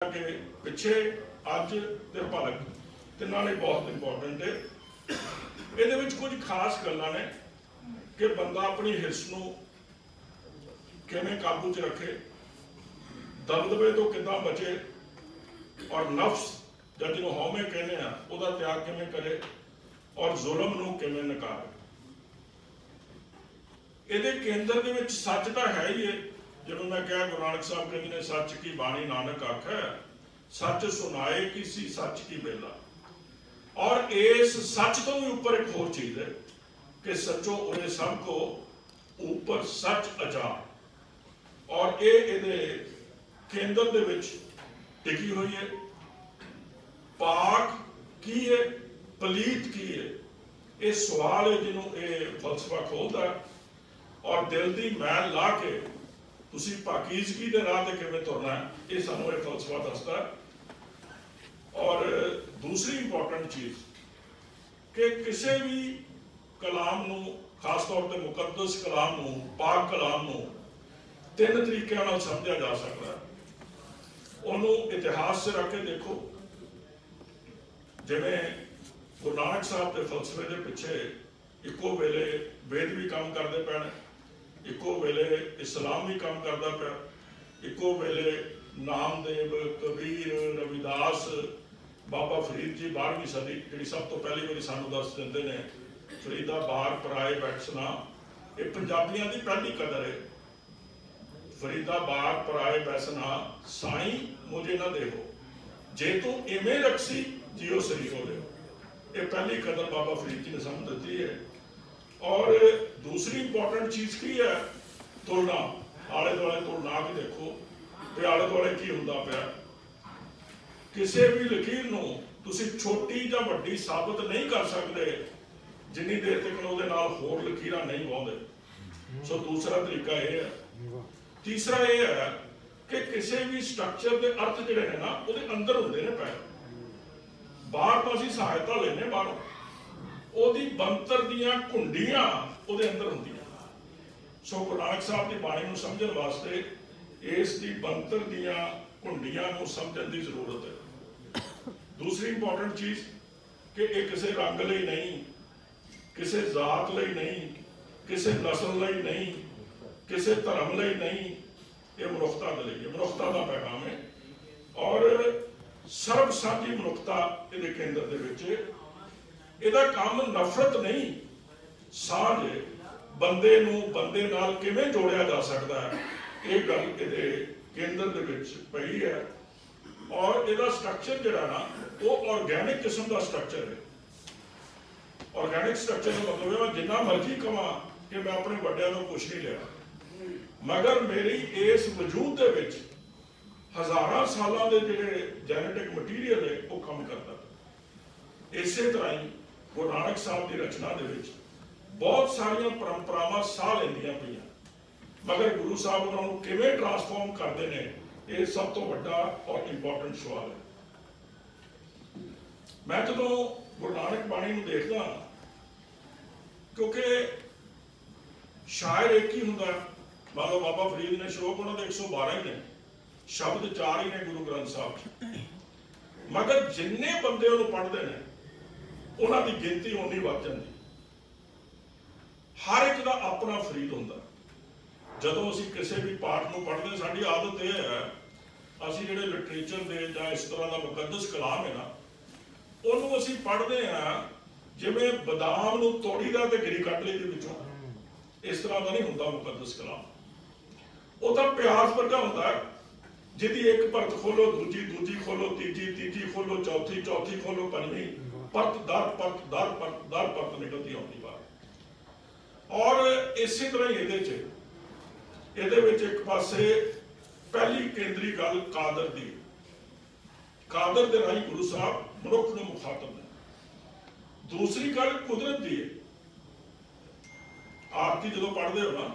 के पिछे अज ते भलक तिन्हां ने बहुत इंपॉर्टेंट है। ये कुछ खास गल्लां ने कि बंदा अपनी हिरस नूं किवें काबू च रखे, दबदबे तो किदां बचे और नफ्स जां जिहनूं हौमे कहने आ उहदा त्याग किवें करे और जुल्म नूं किवें नकारे। इहदे केंद्र दे विच सच तां है ही है, जिवें मैं कहा गुरु नानक साहब कहते हैं सच की बाणी नानक आखै, सच सुनाए किसी सच की बेला। और इस सच तो भी ऊपर एक होर चीज है कि सचो उन्हें सब को ऊपर सच अचा। और ये केंद्र दे विच टिकी हुई है। पाक की है, पलीत की है, ये सवाल है जिन्हों ये फलसफा खोलता है। और दिल की मैल ला के तुसी पाकीज़गी दे राह ते किवें तुरना है, ये सानू एक फलसफा दसदा है। और दूसरी इंपॉर्टेंट चीज कि किसी भी कलाम नूं, खास तौर पर मुकद्दस कलाम नूं, पाक कलाम नूं तीन तरीकों नाल समझा जा सकता है। उन्होंने इतिहास से रख के देखो, जिवें गुरु नानक साहब के फलसफे के पिछे इको वेले वेद भी काम करते पे, इको वेले इस्लाम भी काम करता पाया, इको वेले नामदेव, कबीर, रविदास, बाबा फरीद जी 12वीं सदी जी सब तो पहली बारी सानू दस देंदे ने फरीदा बार पराए बैठसना, ये पंजाबियों की पहली कदर है। फरीदा बार पराए बैसना साई मुझे ना देहो, जे तू इवें रखसी जियो सही हो रहे, ये पहली कदर बाबा फरीद जी ने समझ दी है। और दूसरी इंपॉर्टेंट चीज की है तुलना, आले दुआले तुलना के देखो कि आले दुआले की हुंदा पिया। किसी भी लकीर नूं तुसीं छोटी जां वड्डी साबित नहीं कर सकते जिन्नी देर तक उहदे नाल होर लकीरां नहीं वाउंदे। सो दूसरा तरीका यह है। तीसरा यह है कि किसी भी स्ट्रक्चर के अर्थ जिहड़े ने ना उहदे अंदर हुंदे ने पए, बाहर तो असीं सहायता लैने बाहरों, ओहदी बनतर दीयां घुंडियां उहदे अंदर हुंदियां। सो गुरु नानक साहब की बाणी नूं समझण वास्ते इस दी बनतर दीयां घुंडियां नूं समझण दी जरूरत है। दूसरी इंपॉर्टेंट चीज कि यह किसी रंग लई नहीं, किसी जात लई नहीं, किसी नस्ल लई नहीं, किसी धर्म लई नहीं, ये मनुखता के लिए, मनुखता का पैगाम है। और सर्व साझी मनुखता ये केंद्र दे विच, इहदा काम नफरत नहीं, साझ है। बंदे नूं बंदे नाल किवें जोड़िया जा सकता है, ये गल इहदे केंद्र दे विच पई है। और इहदा स्ट्रक्चर जिहड़ा ना वो ऑर्गैनिक किस्म का स्ट्रक्चर है। ऑर्गैनिक स्ट्रक्चर का मतलब है जिन्ना मर्जी कहा कि मैं अपने वड्डियां तो कुछ नहीं लिया, मगर मेरी इस वजूद दे विच हज़ारां सालां दे जिहड़े जेनेटिक मटीरियल है वो काम करता। इसे तरह ही गुरु नानक साहब की रचना दे विच बहुत सारिया परंपरावां साह लैंदियां पईयां, मगर गुरु साहब उन्होंने किवें ट्रांसफॉर्म करते हैं, ये सब तो बड़ा और इंपॉर्टेंट सवाल है। मैं जो गुरु नानक बाणी नूं देखदा, क्योंकि शायर एक ही हुंदा, मान लो बाबा फरीद ने श्लोक उन्होंने 112 ही ने, शब्द 4 ही ने गुरु ग्रंथ साहब, मगर जिन्ने बंदे उन्होंने पढ़ते हैं उन्हों की गिनती उन्नी वध जाती। हर एक का अपना फरीद हुंदा। जदों असीं किसी भी पाठ को पढ़ते, साडी आदत यह है असीं जिहड़े लिटरेचर दे जां इस तरह का मुकद्दस कलाम है ना, उन्होंने असीं पढ़ते हैं जिवें बदाम नूं तोड़ी दा ते गिरी कढ लई दे विचों, इस तरह का नहीं हुंदा मुकद्दस कलाम। वो तो प्याज वर्गा हुंदा है, जिहदी एक परत खोलो दूजी, दूजी खोलो तीजी, तीजी खोलो चौथी, चौथी खोलो पंजवीं, परत दर परत दर परत दर परत निकलती आउंदी बाहर। और इसी तरह ही ਇਹਦੇ ਵਿੱਚ एक पासे पहली केंद्री गल कादर दी, कादर दे राही गुरु साहब मनुख नूं मुखातब ने। दूसरी गल कुदरत दी है। आरती जो पढ़ते हो ना,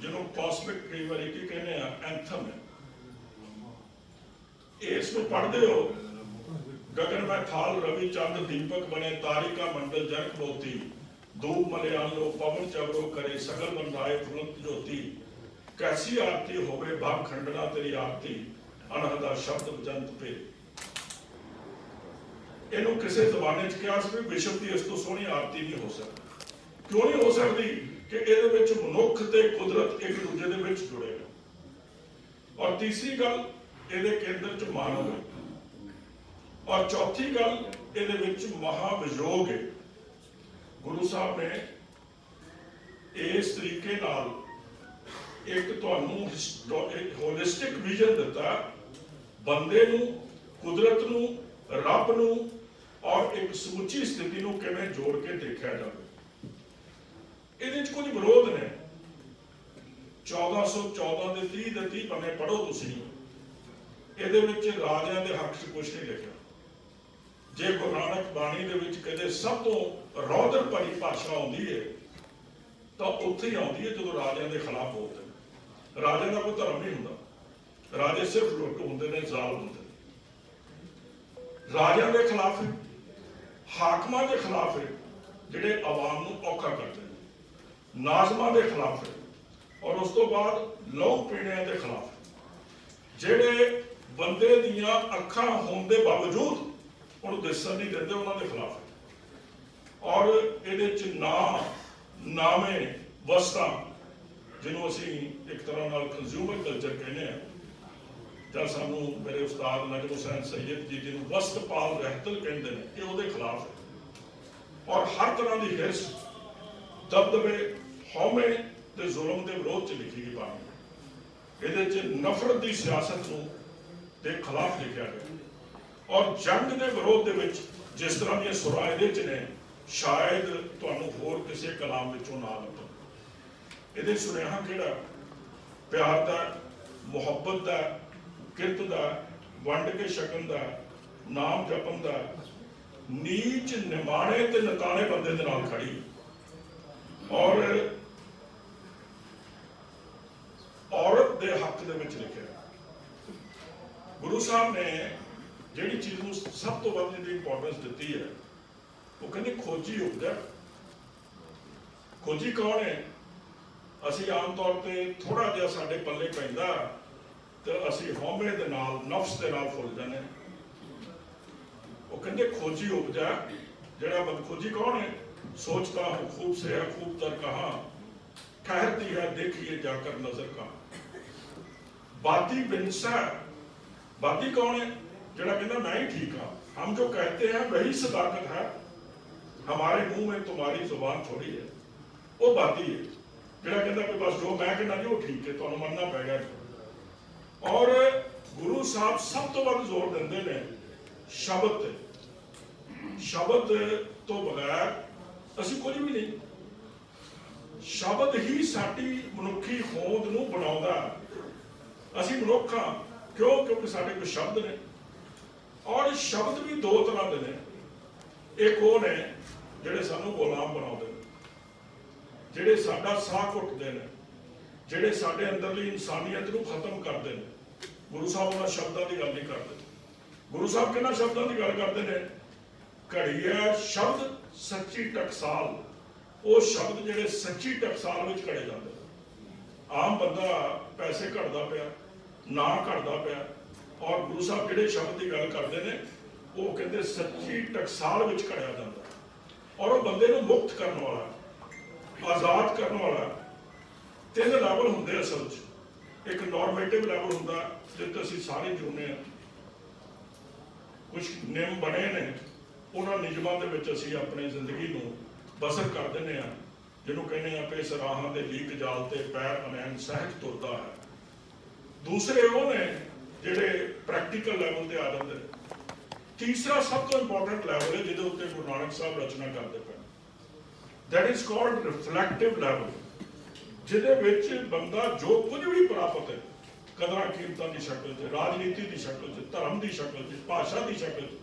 जिन्हों कॉस्मिक कई बार की कहने एंथम है, इसमें पढ़ते हो गगन में थाल रवि चंद दीपक बने तारिका मंडल जनक मोती, धूप मलयालो पवन चवरो करे सगल बंधाए फुलंत ज्योति, कैसी आरती होवे भाव खंडना तेरी आरती, अनहदा शब्द बजंत पे। इनू किसी जमाने च कहा भी विश्व की इस तो सोहनी आरती नहीं हो सकती। क्यों नहीं हो सकती कि ये मनुख ते कुदरत एक दूजे दे विच जुड़े हैं। और तीसरी गल ये केंद्र च मानव है, और चौथी गल ये महावियोग है। गुरु साहब ने इस तरीके नाल एक होलिस्टिक विजन दिता, बंदे नूं, कुदरत नूं, रब नूं और एक समुची स्थिति नूं किवें जोड़ के देखा जाए। ये कुछ विरोध ने। 1414 के 30 पन्ने पढ़ो तुसीं, ਇਹਦੇ ਵਿੱਚ ਰਾਜਿਆਂ ਦੇ ਹੱਕ 'ਚ ਕੁਛ ਨਹੀਂ ਲਿਖਿਆ। ਜੇ ਗੁਰੂ ਨਾਨਕ ਬਾਣੀ ਦੇ ਵਿੱਚ ਕਹਿੰਦੇ ਸਭ ਤੋਂ ਰੌਦਰ ਭਰੀ ਭਾਸ਼ਾ ਆਉਂਦੀ ਹੈ ਤਾਂ ਉੱਥੇ ਹੀ ਆਉਂਦੀ ਹੈ ਜਦੋਂ ਰਾਜਿਆਂ ਦੇ ਖਿਲਾਫ ਬੋਲਦੇ ਨੇ। ਰਾਜਿਆਂ ਦਾ ਕੋਈ ਧਰਮ ਨਹੀਂ ਹੁੰਦਾ, ਰਾਜੇ ਸਿਰਫ ਲੁੱਟ ਹੁੰਦੇ ਨੇ, ਜ਼ਾਲਮ ਹੁੰਦੇ ਨੇ। ਰਾਜਿਆਂ ਦੇ ਖਿਲਾਫ ਹੈ, ਹਾਕਮਾਂ ਦੇ ਖਿਲਾਫ ਹੈ ਜਿਹੜੇ ਆਵਾਮ ਨੂੰ ਔਖਾ ਕਰਦੇ ਨੇ, ਨਾਜ਼ਮਾਂ ਦੇ ਖਿਲਾਫ ਹੈ, ਔਰ ਉਸ ਤੋਂ ਬਾਅਦ ਲਹੂ ਪੀਣਿਆਂ ਦੇ ਖਿਲਾਫ ਜਿਹੜੇ ਬੰਦੇ ਦੀਆਂ ਅੱਖਾਂ ਹੋਣ ਦੇ ਬਾਵਜੂਦ ਉਹਨੂੰ ਦਿਸਣ ਨਹੀਂ ਦਿੰਦੇ, ਉਹਨਾਂ ਦੇ ਖਿਲਾਫ ਹੈ। ਔਰ ਇਹਦੇ 'ਚ ਨਾਮੇ ਵਸਤਾਂ ਜਿਹਨੂੰ ਅਸੀਂ ਇੱਕ ਤਰ੍ਹਾਂ ਨਾਲ ਕੰਜ਼ਿਊਮਰ ਕਲਚਰ ਕਹਿੰਦੇ ਹਾਂ, ਜਾਂ ਸਾਨੂੰ ਮੇਰੇ ਉਸਤਾਦ ਨਜਮ ਹੁਸੈਨ ਸੈयद ਜੀ ਜਿਹਨੂੰ ਵਸਤਪਾਲ ਰਹਿਤਲ ਕਹਿੰਦੇ ਨੇ, ਇਹ ਉਹਦੇ ਖਿਲਾਫ ਹੈ। ਔਰ ਹਰ ਤਰ੍ਹਾਂ ਦੀ ਹਿਰਸ, ਦਬਦਬੇ, ਹਉਮੈ ਤੇ ਜ਼ੁਲਮ ਦੇ ਵਿਰੋਧ 'ਚ ਲਿਖੀ ਗਈ ਬਾਣੀ। ਇਹਦੇ 'ਚ ਨਫ਼ਰਤ ਦੀ ਸਿਆਸਤ ਨੂੰ ਦੇ ਖਿਲਾਫ ਲਿਖਿਆ ਗਿਆ। ਔਰ ਜੰਗ ਦੇ ਵਿਰੋਧ ਦੇ ਵਿੱਚ ਜਿਸ ਤਰ੍ਹਾਂ ਦੀਆਂ ਸੁਰਾਂ ਇਹਦੇ 'ਚ ਨੇ, ਸ਼ਾਇਦ ਤੁਹਾਨੂੰ ਹੋਰ ਕਿਸੇ ਕਲਾਮ ਵਿੱਚੋਂ ਨਾ ਲੱਭਣ। ਇਹਦੇ ਸੁਨੇਹਾ ਕਿਹੜਾ? ਪਿਆਰ ਦਾ, ਮੁਹੱਬਤ ਦਾ, ਕਿਰਤ ਦਾ, ਵੰਡ ਕੇ ਛਕਣ ਦਾ, ਨਾਮ ਜਪਣ ਦਾ, ਨੀਚ ਨਿਮਾਣੇ ਤੇ ਨਕਾਣੇ ਬੰਦੇ ਦੇ ਨਾਲ ਖੜੀ। ਔਰ औरत के हक दे विच लिखिया। गुरु साहब ने जिहड़ी चीज़ नूं सब तो वध जिहड़ी इंपॉर्टेंस दिती है, वो कहते खोजी उपजा। खोजी कौन है? असी आम तौर पर थोड़ा जिहा साडे पल्ले पैंदा तो असी हौमे दे नाल, नफ्स दे नाल फुल जाने। वो कहते खोजी उपजा। जिहड़ा बदखोजी कौन है? सोचता हूँ खूब से है खूब तर कहाँ, ठहरती है देखिए जाकर नजर का। बाती बिनसा। बाती कौन है? जरा कहना मैं ही ठीक हाँ, हम जो कहते हैं वही सदाकत है, हमारे मुंह में तुम्हारी जुबान थोड़ी है। वो बाती है जरा कहना कि बस जो मैं कहना जी वो ठीक है, तो मनना पैगा। और गुरु साहब सब तो वध जोर देंदे ने शब्द ते। शब्द तो बगैर असी कुछ भी नहीं। शब्द ही साडी मनुखी होंद नूं बनाउंदा। असी मनुख हाँ क्यों? क्योंकि साडे कोल शब्द ने। और शब्द भी दो तरह के ने। एक वो ने जिहड़े सानूं गुलाम बनाउंदे ने, जिहड़े साडा साह घुटदे ने, जिहड़े साडे अंदरली इंसानियत नूं खत्म करदे ने। गुरु साहब उन्हां शब्दां दी गल नहीं करदे। गुरु साहब किन्हां शब्दां दी गल करदे ने? घड़िया शब्द सच्ची टकसाल। वो शब्द जिहड़े सच्ची टकसाल विच घड़े जांदे। आम बंदा पैसे घड़दा पिया, ना घड़दा पिया, और गुरु साहब जिहड़े शब्द की गल करते हैं वो कहते सच्ची टकसाल विच घड़िया जांदा। और वो बंदे नूं मुक्त करने वाला, आज़ाद करने वाला। 3 लैवल हुंदे असल च। एक नॉर्मेटिव लैवल हुंदा जिहते असीं सारे जुड़ने हैं, कुछ नियम बने ने, उन्हां नियमां दे विच असीं अपनी जिंदगी नूं बसर कर देने हैं, जिन्हों कहने आप इस राह के लीक जाल ते पैर अनैन सहज तुरता है। दूसरे वो ने जिहड़े प्रैक्टिकल लैवल ते आ जाते हैं। तीसरा सब तो इंपॉर्टेंट लैवल है जिहदे उत्ते गुरु नानक साहब रचना करते पे, दैट इज कॉल्ड रिफ्लैक्टिव लैवल, जिहदे विच बंदा जो कुछ भी प्राप्त है, कदरां कीमतां की शक्ल च, राजनीति की शक्ल च, धर्म की शक्ल च, भाषा की शक्ल च,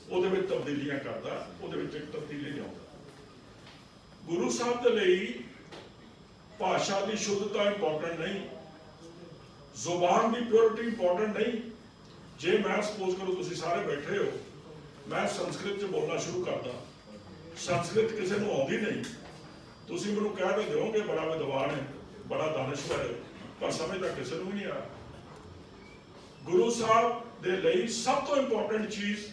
उहदे विच तब्दीलियां करदा, उहदे विच एक तब्दीली लिआउंदा। गुरु साहब के लिए भाषा की शुद्धता इंपॉर्टेंट नहीं, जुबान की प्योरिटी इंपॉर्टेंट नहीं। जे मैं सपोज करो तुसीं सारे बैठे हो, मैं संस्कृत च बोलना शुरू करदा, संस्कृत किसी को आउंदी नहीं, तुसीं मैनूं कह तो दोगे बड़ा विद्वान है, बड़ा दानिशवर है, पर समझदा किसी को भी नहीं आ। ਗੁਰੂ ਸਾਹਿਬ ਦੇ ਲਈ ਸਭ ਤੋਂ ਇੰਪੋਰਟੈਂਟ ਚੀਜ਼